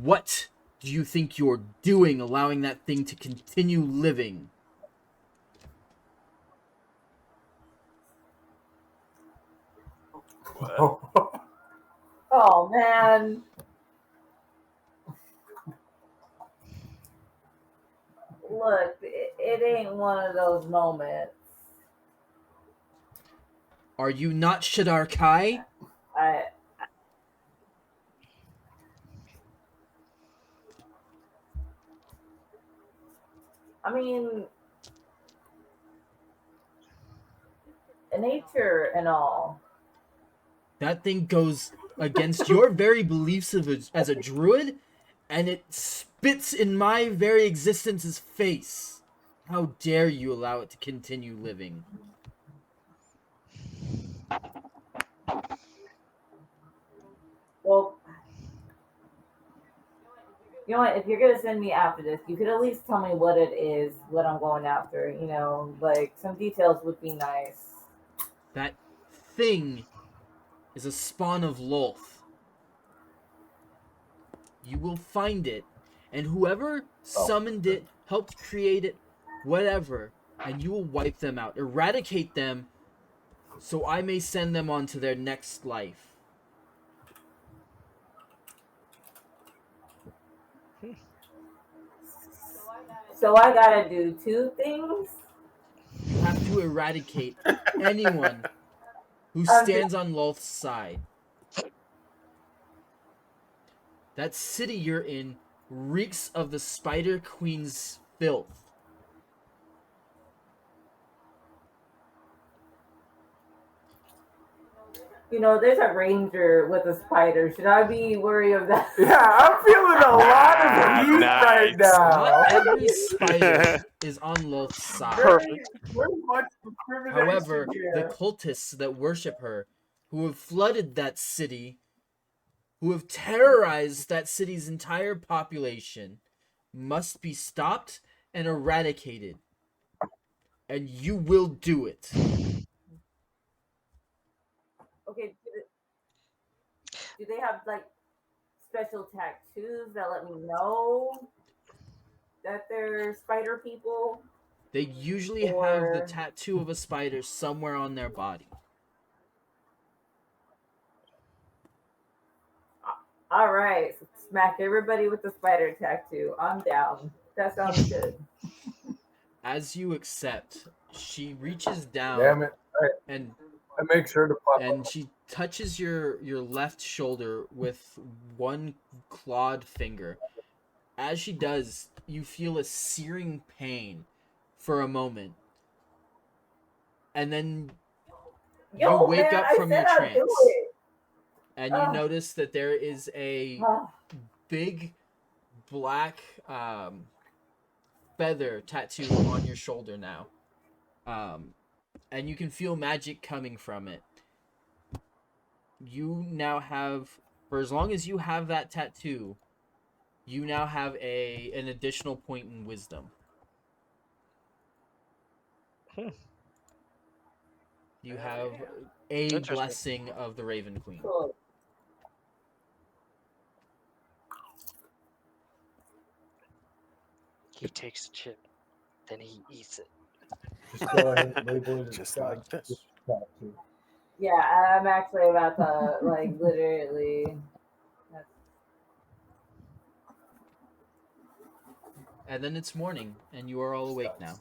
What do you think you're doing, allowing that thing to continue living? Oh man. Look, it ain't one of those moments. Are you not Shadar Kai? I mean, nature and all. That thing goes against your very beliefs as a druid, and it spits in my very existence's face. How dare you allow it to continue living? Well, you know what? If you're gonna send me after this, you could at least tell me what it is, what I'm going after. You know, like some details would be nice. That thing is a spawn of Lolth. You will find it, and whoever summoned it, helped create it, whatever, and you will wipe them out, eradicate them, so I may send them on to their next life. So I gotta do two things. You have to eradicate anyone who Um, stands on Lolth's side. That city you're in reeks of the Spider Queen's filth. You know, there's a ranger with a spider. Should I be worried of that? Yeah, I'm feeling a lot of heat right Nice. now. Not every spider is on Lolth's side. Perfect. Very much discrimination However, here. the cultists that worship her, who have flooded that city, who have terrorized that city's entire population, must be stopped and eradicated. And you will do it. Okay. Do they have like special tattoos that let me know that they're spider people? They usually have the tattoo of a spider somewhere on their body. All right, smack everybody with the spider tattoo. I'm down. That sounds good. As you accept, she reaches down Damn it. and I make sure to pop and up. she touches your left shoulder with one clawed finger. As she does, you feel a searing pain for a moment. And then you wake up from your trance. And you notice that there is a big black feather tattoo on your shoulder now. And you can feel magic coming from it. You now have For as long as you have that tattoo, you now have an additional point in wisdom. You have a Interesting. blessing of the Raven Queen. Cool. He takes the chip, then he eats it. Just go ahead and label it as Just God. like this. Tattoo. Yeah, I'm actually about to like literally. And then it's morning, and you are all awake now.